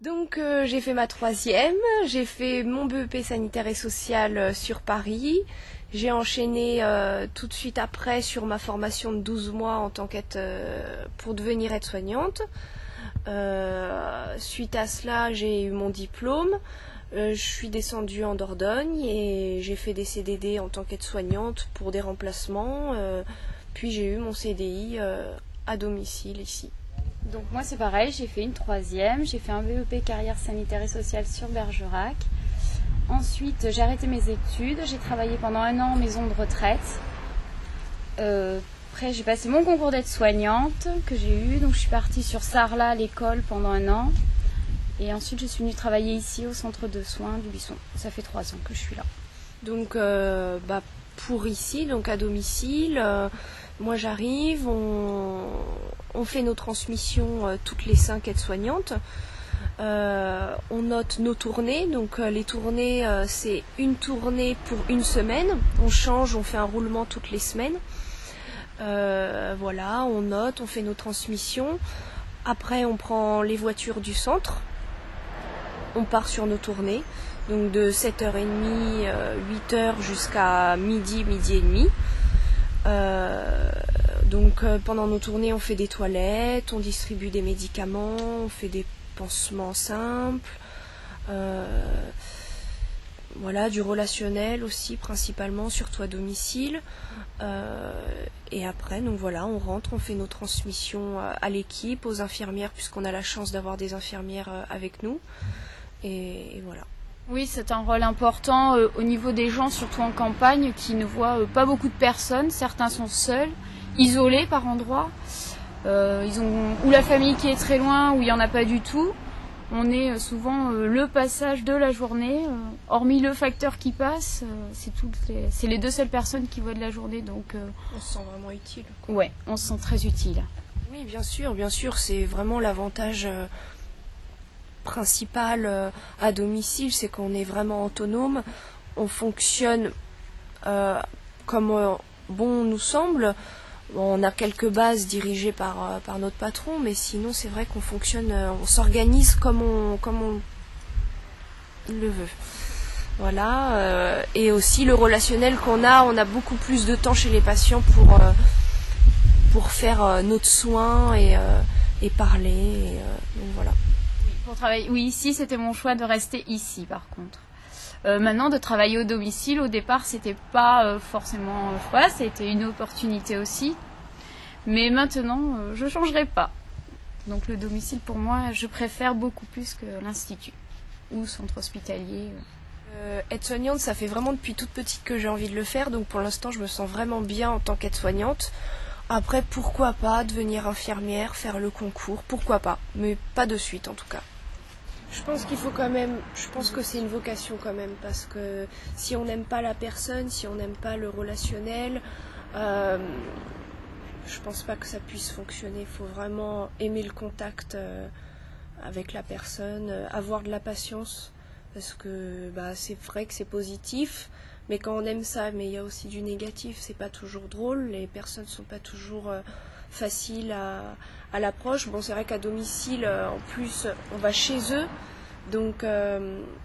Donc j'ai fait ma troisième, j'ai fait mon BEP sanitaire et social sur Paris. J'ai enchaîné tout de suite après sur ma formation de 12 mois en tant qu'aide pour devenir aide-soignante. Suite à cela, j'ai eu mon diplôme. Je suis descendue en Dordogne et j'ai fait des CDD en tant qu'aide-soignante pour des remplacements. Puis j'ai eu mon CDI à domicile ici. Donc moi c'est pareil, j'ai fait une troisième, j'ai fait un BEP carrière sanitaire et sociale sur Bergerac. Ensuite j'ai arrêté mes études, j'ai travaillé pendant 1 an en maison de retraite. Après j'ai passé mon concours d'aide-soignante que j'ai eu, donc je suis partie sur Sarlat à l'école pendant 1 an. Et ensuite je suis venue travailler ici au centre de soins du Buisson. Ça fait 3 ans que je suis là. Donc pour ici, donc à domicile, moi j'arrive, on fait nos transmissions toutes les 5 aides-soignantes. On note nos tournées, donc les tournées c'est une tournée pour une semaine. On change, on fait un roulement toutes les semaines. Voilà, on note, on fait nos transmissions. Après on prend les voitures du centre. On part sur nos tournées, donc de 7h30, 8h jusqu'à midi et demi. Donc pendant nos tournées, on fait des toilettes, on distribue des médicaments, on fait des pansements simples, voilà, du relationnel aussi principalement, surtout à domicile. Et après, donc voilà, on rentre, on fait nos transmissions à l'équipe, aux infirmières, puisqu'on a la chance d'avoir des infirmières avec nous. Et voilà. Oui, c'est un rôle important au niveau des gens, surtout en campagne, qui ne voient pas beaucoup de personnes. Certains sont seuls, isolés par endroits. Ils ont ou la famille qui est très loin, ou il n'y en a pas du tout. On est souvent le passage de la journée. Hormis le facteur qui passe, c'est les 2 seules personnes qui voient de la journée. Donc, on se sent vraiment utile. Ouais, on se sent très utile. Oui, bien sûr, c'est vraiment l'avantage principal à domicile, c'est qu'on est vraiment autonome, on fonctionne comme bon nous semble. On a quelques bases dirigées par notre patron, mais sinon c'est vrai qu'on fonctionne, on s'organise comme on le veut. Voilà, et aussi le relationnel qu'on a, on a beaucoup plus de temps chez les patients pour faire notre soin et parler. Donc voilà. Pour travailler, oui, ici c'était mon choix de rester ici par contre. Maintenant de travailler au domicile, au départ c'était pas forcément un choix, c'était une opportunité aussi. Mais maintenant je changerai pas. Donc le domicile pour moi je préfère beaucoup plus que l'institut ou centre hospitalier. Aide-soignante, ça fait vraiment depuis toute petite que j'ai envie de le faire, donc pour l'instant je me sens vraiment bien en tant qu'aide-soignante. Après pourquoi pas devenir infirmière, faire le concours, pourquoi pas, mais pas de suite en tout cas. Je pense qu'il faut quand même, je pense que c'est une vocation quand même, parce que si on n'aime pas la personne, si on n'aime pas le relationnel, je pense pas que ça puisse fonctionner. Il faut vraiment aimer le contact avec la personne, avoir de la patience, parce que c'est vrai que c'est positif, mais quand on aime ça, mais il y a aussi du négatif, c'est pas toujours drôle, les personnes sont pas toujours faciles à l'approche. Bon, c'est vrai qu'à domicile, en plus, on va chez eux, donc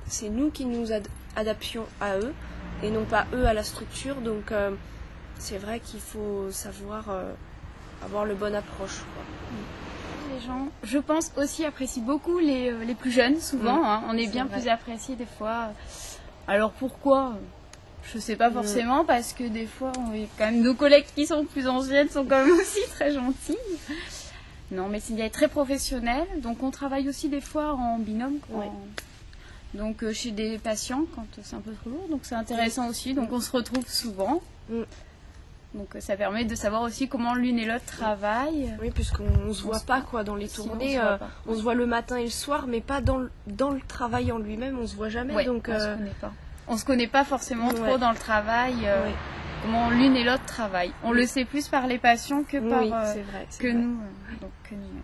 c'est nous qui nous adaptions à eux, et non pas eux à la structure, donc c'est vrai qu'il faut savoir avoir le bon approche, quoi. Les gens, je pense, aussi apprécient beaucoup les plus jeunes, souvent. Hein. On est bien plus appréciés des fois. Alors pourquoi ? Je sais pas forcément, parce que des fois, quand même, nos collègues qui sont plus anciennes sont quand même aussi très gentilles. Non, mais il est très professionnel. Donc on travaille aussi des fois en binôme. Donc chez des patients, quand c'est un peu trop lourd. Donc c'est intéressant aussi. Donc on se retrouve souvent. Donc ça permet de savoir aussi comment l'une et l'autre travaillent. Oui, puisqu'on se voit pas dans les tournées. On se voit le matin et le soir, mais pas dans le travail en lui-même, on se voit jamais. Ouais, donc, on se connaît pas. On se connaît pas forcément trop dans le travail, comment l'une et l'autre travaillent. On le sait plus par les patients que par c'est vrai, que nous. Donc que nous-mêmes.